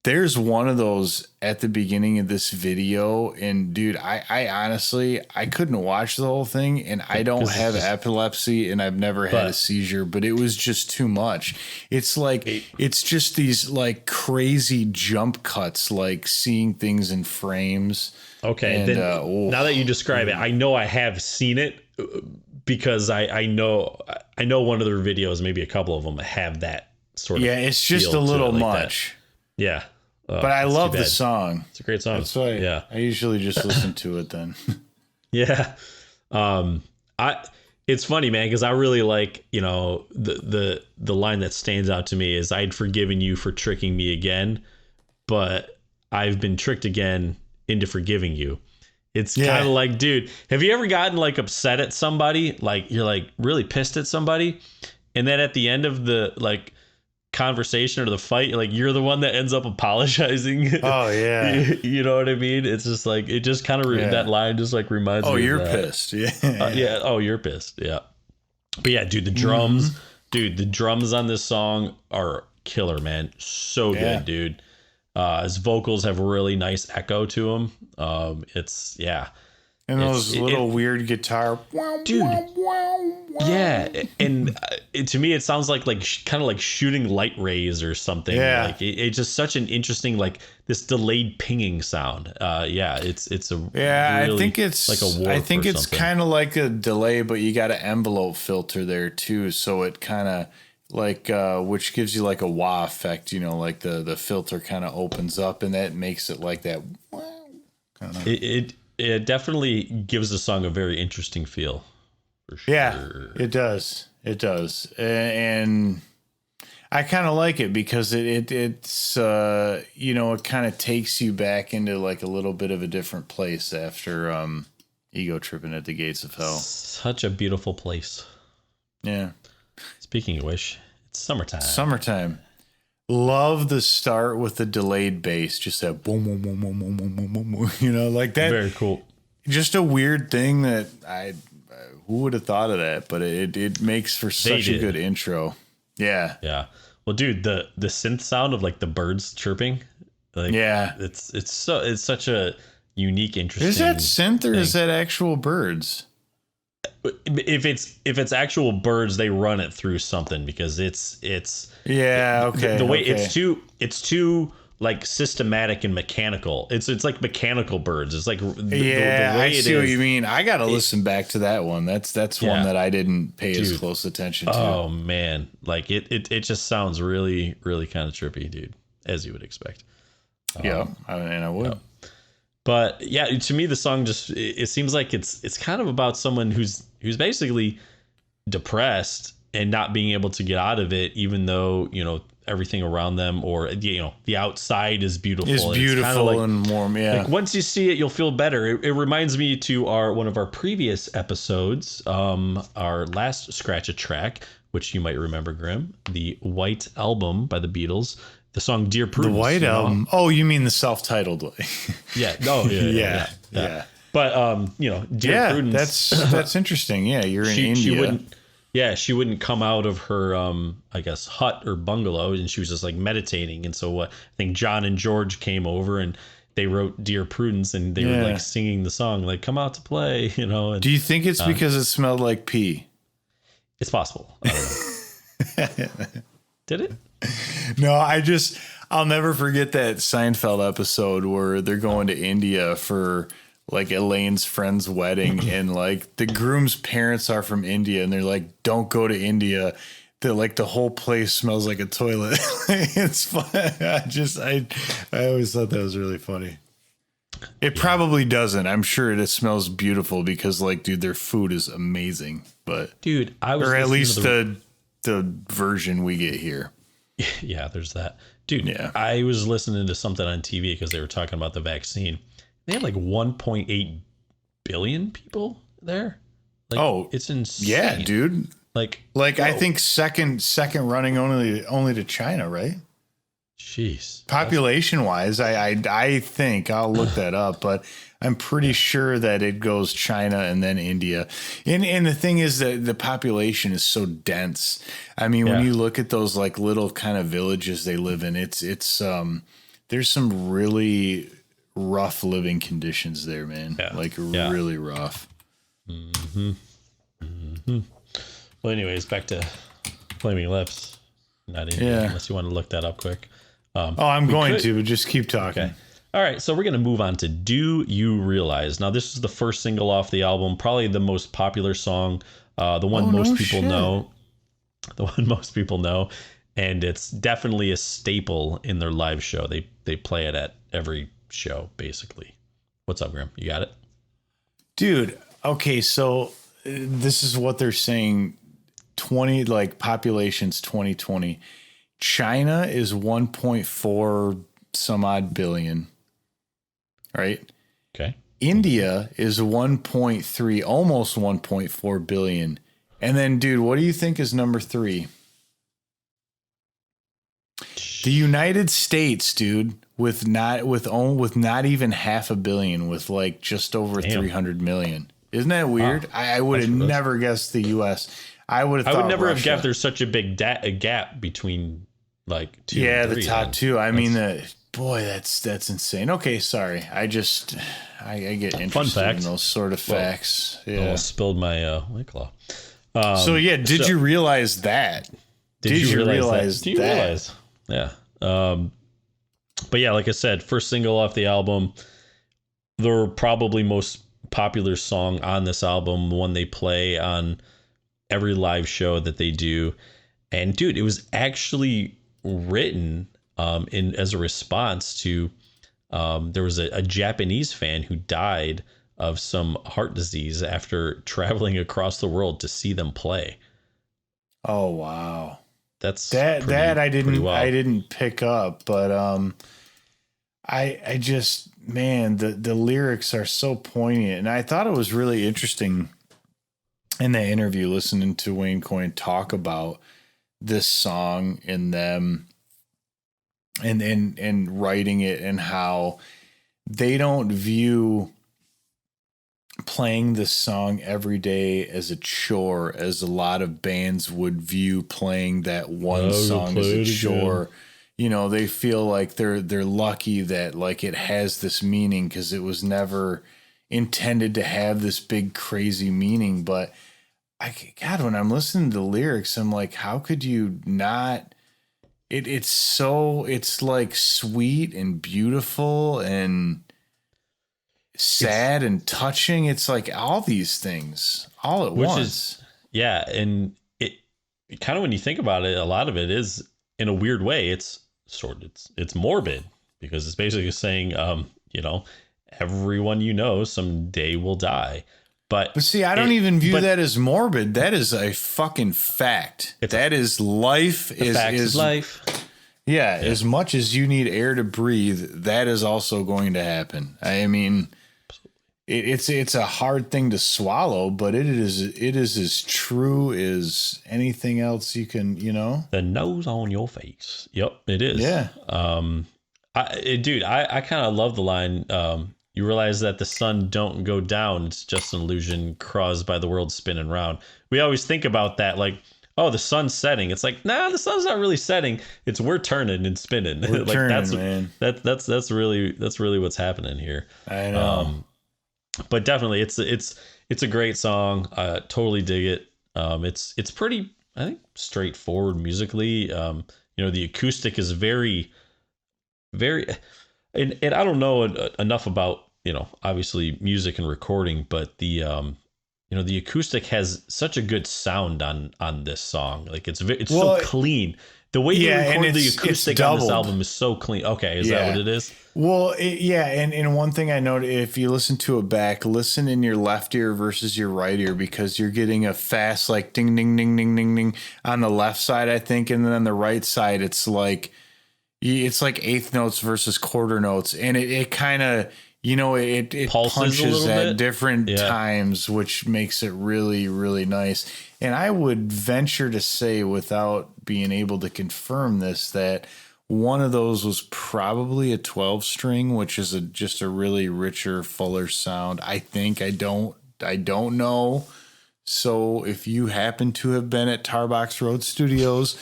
There's one of those at the beginning of this video. And dude, I honestly, I couldn't watch the whole thing, and I don't have epilepsy and I've never had a seizure, but it was just too much. It's like, it's just these like crazy jump cuts, like seeing things in frames. Okay. And, then now that you describe it, I know I have seen it because I know one of their videos, maybe a couple of them have that sort of. Yeah. It's just a little like much. That. Yeah. But I love the song. It's a great song. That's why I usually just listen to it then. Yeah. it's funny, man, because I really like, the line that stands out to me is, I'd forgiven you for tricking me again, but I've been tricked again into forgiving you. It's kind of like, dude, have you ever gotten like upset at somebody? Like you're like really pissed at somebody, and then at the end of the like conversation or the fight, like you're the one that ends up apologizing. Oh yeah. You know what I mean? It's just like, it just kind of that line just like reminds me. Oh, you're of that. pissed. Yeah. Yeah. Oh, you're pissed. Yeah. But yeah, dude, the drums, the drums on this song are killer, man. So good, dude. His vocals have a really nice echo to them. And those little weird guitar, dude. Yeah, and to me, it sounds like kind of like shooting light rays or something. Yeah, like it's just such an interesting, like this delayed pinging sound. It's a really, I think it's like a warp. I think it's kind of like a delay, but you got an envelope filter there too, so it kind of like which gives you like a wah effect. Like the filter kind of opens up, and that makes it like that. It definitely gives the song a very interesting feel. For sure. Yeah, it does. It does. And I kind of like it because it's it kind of takes you back into like a little bit of a different place after ego tripping at the gates of hell. Such a beautiful place. Yeah. Speaking of which, it's summertime. Summertime. Love the start with the delayed bass, just that boom, boom, boom, boom, boom, boom, boom, boom, like that. Very cool. Just a weird thing that who would have thought of that, but it makes for such a good intro. Yeah. Yeah. Well, dude, the synth sound of like the birds chirping, like it's such a unique, interesting. Is that synth or is that actual birds? If it's actual birds, they run it through something because it's the way it's too like systematic and mechanical. It's like mechanical birds. It's like the way I see what you mean. I gotta listen back to that one. That's one that I didn't pay as close attention to. Oh man, like it just sounds really, really kind of trippy, dude, as you would expect. I would. Yeah. But yeah, to me, the song just it seems like it's kind of about someone who's basically depressed and not being able to get out of it, even though everything around them or the outside is beautiful. It's beautiful and warm. Yeah. Like once you see it, you'll feel better. It reminds me to one of our previous episodes, our last Scratch a Track, which you might remember, Grimm, the White Album by the Beatles. The song Dear Prudence. The White Album. Oh, you mean the self-titled way. Yeah. Oh, yeah. But Dear Prudence. That's interesting. Yeah, you're in India. She wouldn't come out of her I guess hut or bungalow, and she was just like meditating. And so I think John and George came over and they wrote Dear Prudence, and they were like singing the song like come out to play, and, do you think it's because it smelled like pee? It's possible. I don't know. Did it? No, I'll never forget that Seinfeld episode where they're going to India for like Elaine's friend's wedding, and like the groom's parents are from India, and they're like, don't go to India. They're like, the whole place smells like a toilet. It's fun. I always thought that was really funny. It probably doesn't. I'm sure it smells beautiful because like, dude, their food is amazing, but dude, or at least the version we get here. Yeah, there's that. Dude, I was listening to something on TV because they were talking about the vaccine. They have like 1.8 billion people there. Like, it's insane. Yeah, dude. Like I think second running only to China, right? Jeez. Population wise, I think I'll look that up, but I'm pretty sure that it goes China and then India. And the thing is that the population is so dense. I mean, when you look at those like little kind of villages they live in, it's there's some really rough living conditions there, man. Yeah. Like really rough. Mm-hmm. Mm-hmm. Well, anyways, back to Flaming Lips. Not India, unless you want to look that up quick. I'm going to, but just keep talking. Okay. All right, so we're going to move on to Do You Realize? Now, this is the first single off the album, probably the most popular song, the one most people know. The one most people know, and it's definitely a staple in their live show. They play it at every show, basically. What's up, Grimm? You got it? Dude, okay, so this is what they're saying. 20 like populations 2020. China is 1.4 some odd billion. Right? Okay. India is 1.3, almost 1.4 billion. And then, dude, what do you think is number 3? The United States, dude, with not even 500 million, with like just over 300 million. Isn't that weird? Wow. I would have never guessed the U.S. I would never have guessed there's such a big gap between like 2 and 3. The top 2. I mean, boy, that's insane. Okay, sorry. I get interested in those sort of facts. I spilled my White Claw. Did you realize that? Did you realize that? Yeah. But yeah, like I said, first single off the album, the probably most popular song on this album, the one they play on every live show that they do. And dude, it was actually written as a response to there was a Japanese fan who died of some heart disease after traveling across the world to see them play. Oh wow. That's I didn't pick up, but I just, man, the lyrics are so poignant, and I thought it was really interesting in that interview listening to Wayne Coyne talk about this song and them and writing it, and how they don't view playing this song every day as a chore, as a lot of bands would view playing that one song as a chore. You know, they feel like they're lucky that like it has this meaning, because it was never intended to have this big crazy meaning. But God, when I'm listening to the lyrics, I'm like, how could you not? It's like sweet and beautiful and sad and touching. It's like all these things all at once. And it kind of, when you think about it, a lot of it is, in a weird way, it's morbid, because it's basically saying, everyone someday will die. But see, I don't even view that as morbid. That is a fucking fact. That is life. Is life. Yeah, as much as you need air to breathe, that is also going to happen. I mean, it's a hard thing to swallow, but it is as true as anything else you can, The nose on your face. Yep, it is. Yeah. I kind of love the line. You realize that the sun don't go down. It's just an illusion caused by the world spinning round. We always think about that like, oh, the sun's setting. It's like, nah, the sun's not really setting. It's we're turning and spinning. We're like turning, man. That's really what's happening here. I know. But definitely it's a great song. Totally dig it. It's pretty, I think, straightforward musically. The acoustic is very, very, and I don't know enough about, obviously music and recording, but the acoustic has such a good sound on this song. Like it's so clean. The way they record the acoustic on this album is so clean. Okay, is that what it is? Well, and one thing I noted, if you listen to it back, listen in your left ear versus your right ear, because you're getting a fast like ding ding ding ding ding ding on the left side, I think, and then on the right side it's like eighth notes versus quarter notes, and it kind of it punches at different times, which makes it really, really nice. And I would venture to say, without being able to confirm this, that one of those was probably a 12 string, which is just a really richer, fuller sound. I think. I don't know. So if you happen to have been at Tarbox Road Studios,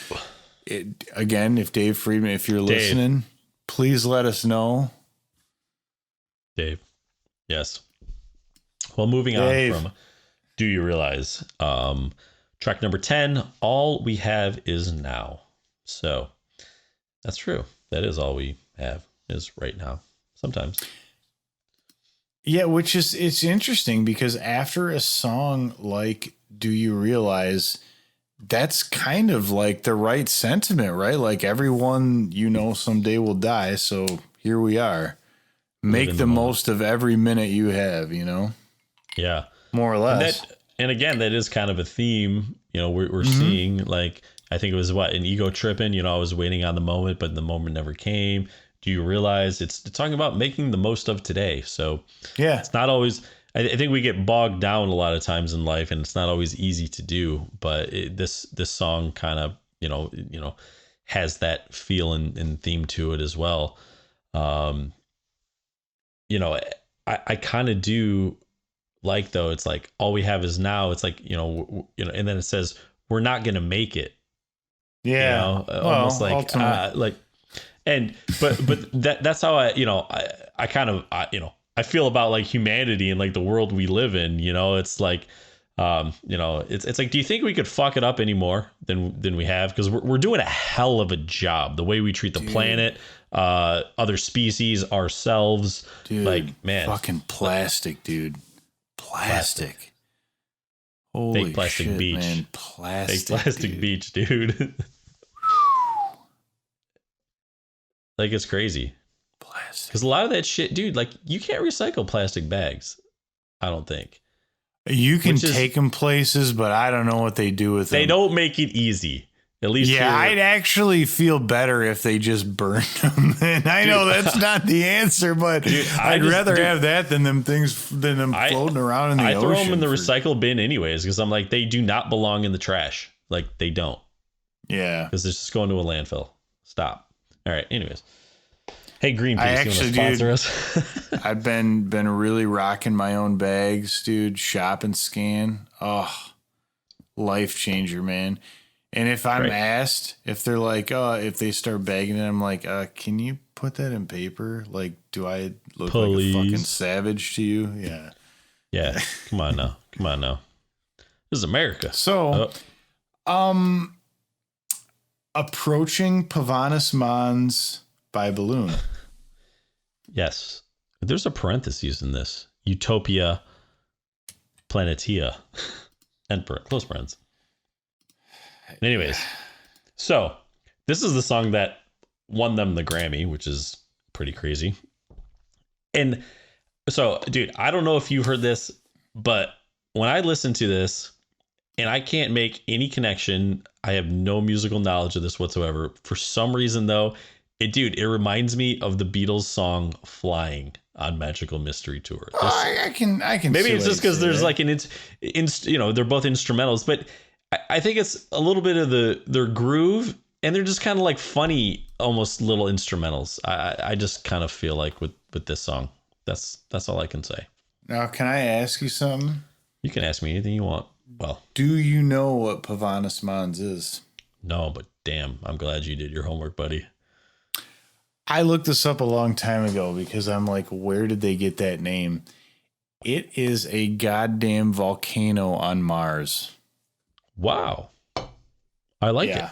if Dave Friedman, if you're listening, please let us know. Dave. Yes. Well, moving on from Do You Realize? Track number 10, All We Have Is Now. So that's true. That is all we have is right now. Sometimes. Yeah, it's interesting, because after a song like Do You Realize, that's kind of like the right sentiment, right? Like everyone someday will die. So here we are. Make the most of every minute you have, Yeah. More or less. And again, that is kind of a theme, we're seeing, like, I think it was an ego tripping, I was waiting on the moment, but the moment never came. Do you realize it's talking about making the most of today? So yeah, it's not always, I think we get bogged down a lot of times in life, and it's not always easy to do, but this song kind of, has that feel and theme to it as well. I kind of do like, though, it's like all we have is now. It's like, and then it says we're not going to make it. Yeah. Almost like but that's how I kind of I feel about like humanity and like the world we live in. It's like it's like, do you think we could fuck it up any more than we have? Because we're doing a hell of a job, the way we treat the planet, other species, ourselves. Dude, like, man, fucking plastic, dude. Plastic. Holy fake plastic shit, beach. Man. Plastic. Fake plastic dude. beach, dude. Like, it's crazy. Plastic. Because a lot of that shit, dude, like, you can't recycle plastic bags, I don't think. You can take them places, but I don't know what they do with them. They don't make it easy. At least I'd actually feel better if they just burned them. And I know that's not the answer, but I'd rather have that than them things than them floating around in the ocean. I throw them in the recycle bin anyways, because I'm like, they do not belong in the trash. Like, they don't. Yeah, because it's just going to a landfill. Stop. All right. Anyways, hey, Greenpeace, you want to sponsor us? I've been really rocking my own bags, dude. Shop and scan. Oh, life changer, man. And if I'm asked, if they're like, if they start bagging it, I'm like, can you put that in paper? Like, do I look like a fucking savage to you? Yeah. Yeah. Come on now. This is America. So, approaching Pavonis Mons by balloon. Yes. There's a parentheses in this. Utopia, Planitia, and close friends. Anyways, so this is the song that won them the Grammy, which is pretty crazy. And so, dude, I don't know if you heard this, but when I listen to this, and I can't make any connection, I have no musical knowledge of this whatsoever. For some reason, though, it reminds me of the Beatles song "Flying" on Magical Mystery Tour. I can. Maybe it's just because there's like they're both instrumentals, but I think it's a little bit of their groove, and they're just kind of like funny, almost little instrumentals. I just kind of feel like with this song, that's all I can say. Now, can I ask you something? You can ask me anything you want. Well, do you know what Pavonis Mons is? No, but damn, I'm glad you did your homework, buddy. I looked this up a long time ago because I'm like, where did they get that name? It is a goddamn volcano on Mars. Wow. I like it.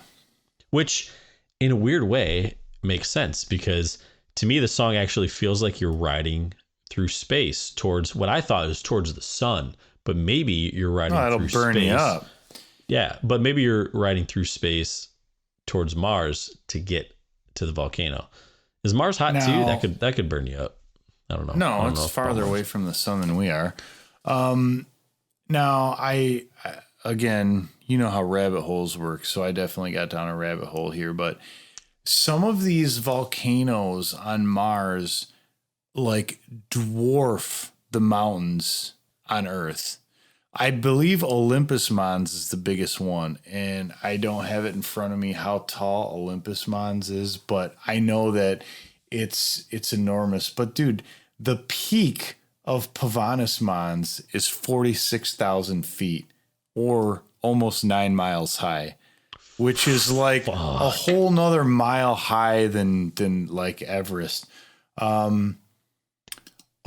Which, in a weird way, makes sense, because to me, the song actually feels like you're riding through space towards what I thought was towards the sun, but maybe you're riding through space. It'll burn you up. Yeah, but maybe you're riding through space towards Mars to get to the volcano. Is Mars hot too? That could burn you up. I don't know. No, it's farther away from the sun than we are. Now, I again, you know how rabbit holes work, so I definitely got down a rabbit hole here. But some of these volcanoes on Mars like dwarf the mountains on Earth. I believe Olympus Mons is the biggest one, and I don't have it in front of me how tall Olympus Mons is, but I know that it's enormous. But dude, the peak of Pavonis Mons is 46,000 feet, or almost 9 miles high, which is like a whole nother mile high than like Everest.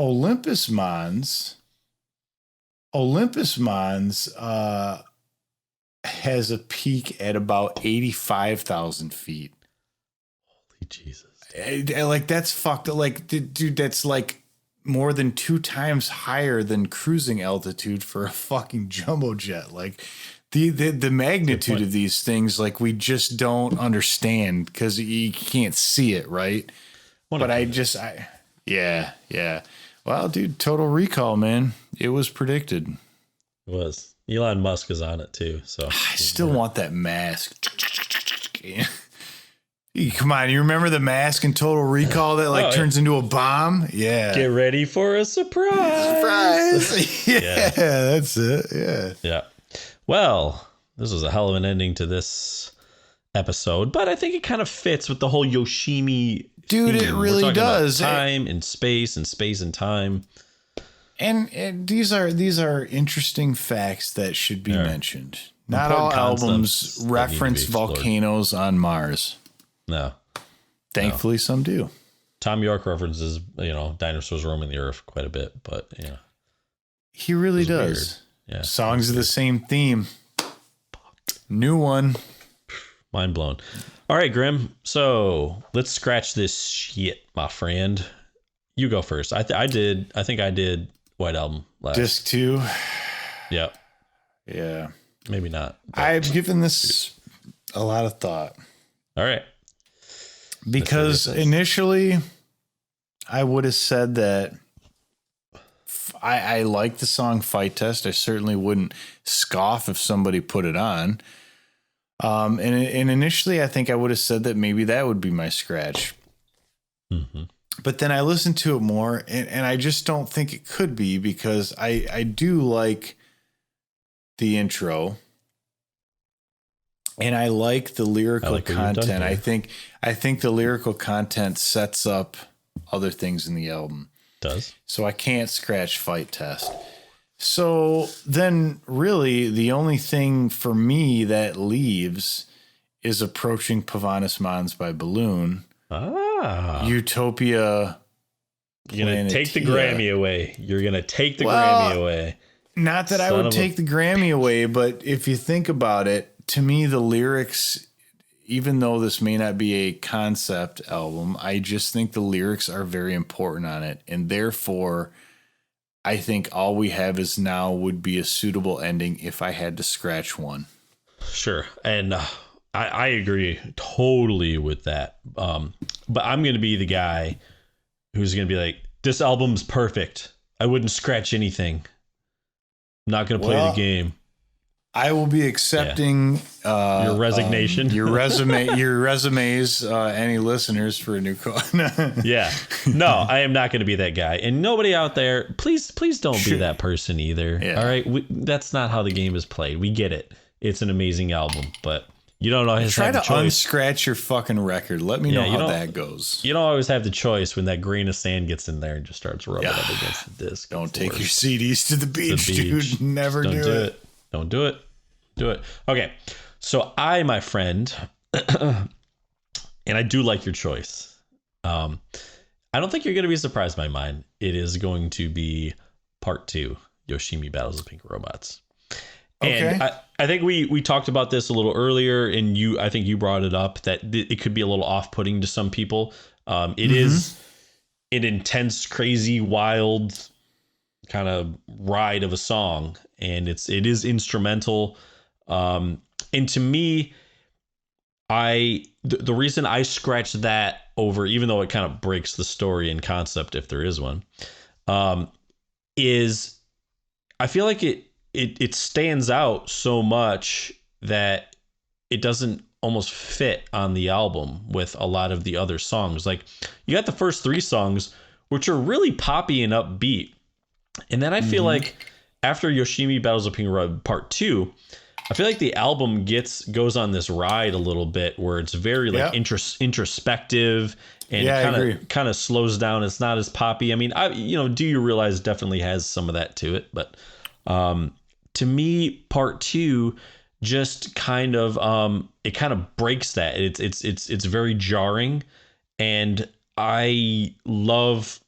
Olympus Mons has a peak at about 85,000 feet. Holy Jesus. Like, that's fucked. Like, dude, that's like more than 2 times higher than cruising altitude for a fucking jumbo jet. Like, the magnitude of these things, like, we just don't understand because you can't see it, right? Yeah. Well, dude, Total Recall, man. It was predicted. It was. Elon Musk is on it too. So I still want that mask. Come on, you remember the mask in Total Recall that turns into a bomb? Yeah. Get ready for a surprise. Surprise. Yeah, that's it. Yeah. Yeah. Well, this was a hell of an ending to this episode, but I think it kind of fits with the whole Yoshimi Dude, theme. it really does. Time and space and time. And these are interesting facts that should be mentioned. Not all albums reference volcanoes on Mars. No. Thankfully, some do. Tom York references, dinosaurs roaming the earth quite a bit, but he really does. Weird. Yeah. Songs of the same theme. New one. Mind blown. All right, Grimm. So let's scratch this shit, my friend. You go first. I think I did White Album last. Disc 2. Yep. Yeah. Maybe not. I've given this a lot of thought. All right. Because initially I would have said that I like the song Fight Test. I certainly wouldn't scoff if somebody put it on. And initially I think I would have said that maybe that would be my scratch. Mm-hmm. But then I listened to it more and I just don't think it could be because I do like the intro. And I like the lyrical content. I think the lyrical content sets up other things in the album. Does. So I can't scratch Fight Test. So then really the only thing for me that leaves is Approaching Pavonis Mons by Balloon. Utopia. You're going to take the Grammy away. You're going to take the Grammy away. Not that I would take the Grammy away, but if you think about it, to me, the lyrics, even though this may not be a concept album, I just think the lyrics are very important on it. And therefore, I think All We Have Is Now would be a suitable ending if I had to scratch one. Sure. And I agree totally with that. But I'm going to be the guy who's going to be like, this album's perfect. I wouldn't scratch anything. I'm not going to play the game. I will be accepting your resignation, your resumes, any listeners for a new call. Yeah, no, I am not going to be that guy. And nobody out there, please don't be that person either. Yeah. All right. That's not how the game is played. We get it. It's an amazing album, but you don't always try have the to choice. Unscratch your fucking record. Let me know how that goes. You don't always have the choice when that grain of sand gets in there and just starts rubbing up against the disc. Don't take your CDs to the beach, dude. Never do it. Don't do it. Do it. Okay. So my friend, and I do like your choice. I don't think you're going to be surprised by mine. It is going to be part 2, Yoshimi Battles of Pink Robots. And okay. I think we talked about this a little earlier, and I think you brought it up that it could be a little off-putting to some people. It is an intense, crazy, wild kind of ride of a song, and it is instrumental. And to me, the reason I scratched that over, even though it kind of breaks the story and concept, if there is one, is I feel like it stands out so much that it doesn't almost fit on the album with a lot of the other songs. Like, you got the first 3 songs, which are really poppy and upbeat. And then I feel like after Yoshimi Battles of Pink Robots Part 2, I feel like the album goes on this ride a little bit where it's very introspective and kind of slows down. It's not as poppy. I mean, Do You Realize definitely has some of that to it, but to me, part 2 just kind of it kind of breaks that. It's very jarring, and I love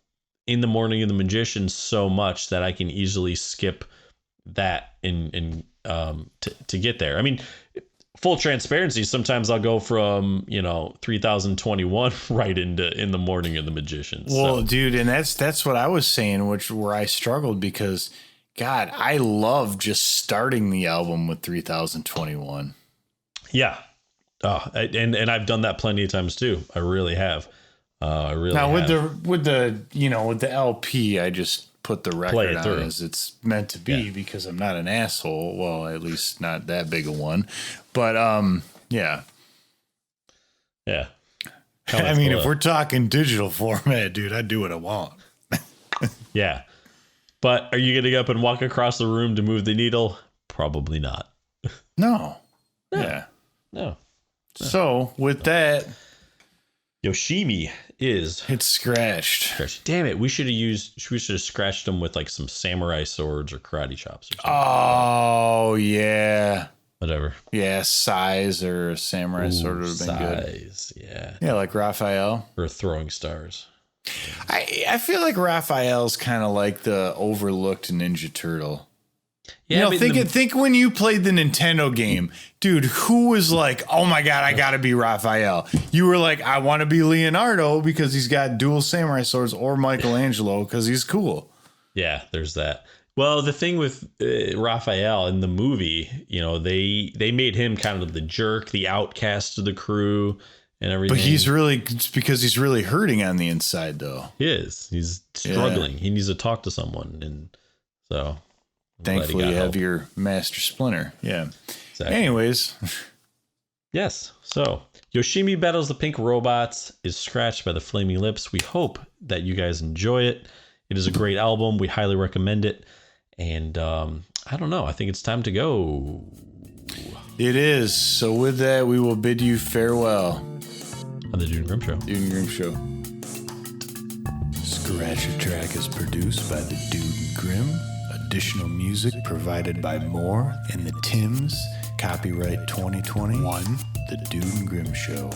In the Morning of the Magician so much that I can easily skip that and to get there. I mean, full transparency, sometimes I'll go from 3021 right into In the Morning of the Magician. Well, dude, and that's what I was saying, where I struggled because God, I love just starting the album with 3021. Yeah. And I've done that plenty of times too. I really have. With the LP, I just put the record on as it's meant to be because I'm not an asshole. Well, at least not that big a one. But yeah. Yeah. I mean, if we're talking digital format, dude, I do what I want. Yeah. But are you going to get up and walk across the room to move the needle? Probably not. No. Yeah. No. So with that, Yoshimi is it's scratched. Damn it! We should have scratched them with like some samurai swords or karate chops or something. Oh yeah. Whatever. Yeah, size or a samurai sword would have been size, good. Yeah. Yeah, like Raphael. Or throwing stars. I feel like Raphael's kind of like the overlooked Ninja Turtle. Yeah, think when you played the Nintendo game, dude, who was like, oh my God, I gotta be Raphael. You were like, I want to be Leonardo because he's got dual samurai swords, or Michelangelo because he's cool. Yeah, there's that. Well, the thing with Raphael in the movie, they made him kind of the jerk, the outcast of the crew and everything. But it's because he's really hurting on the inside, though. He's struggling. Yeah. He needs to talk to someone. And so thankfully you have your Master Splinter. Yeah. Exactly. Anyways. Yes. So Yoshimi Battles the Pink Robots is scratched by the Flaming Lips. We hope that you guys enjoy it. It is a great album. We highly recommend it. And I don't know. I think it's time to go. It is. So with that, we will bid you farewell. On the Dude and Grimm Show. Dude and Grimm Show. Scratch Your Track is produced by the Dude and Grimm. Additional music provided by Moore and the Tims. Copyright 2021. The Dude and Grimm Show.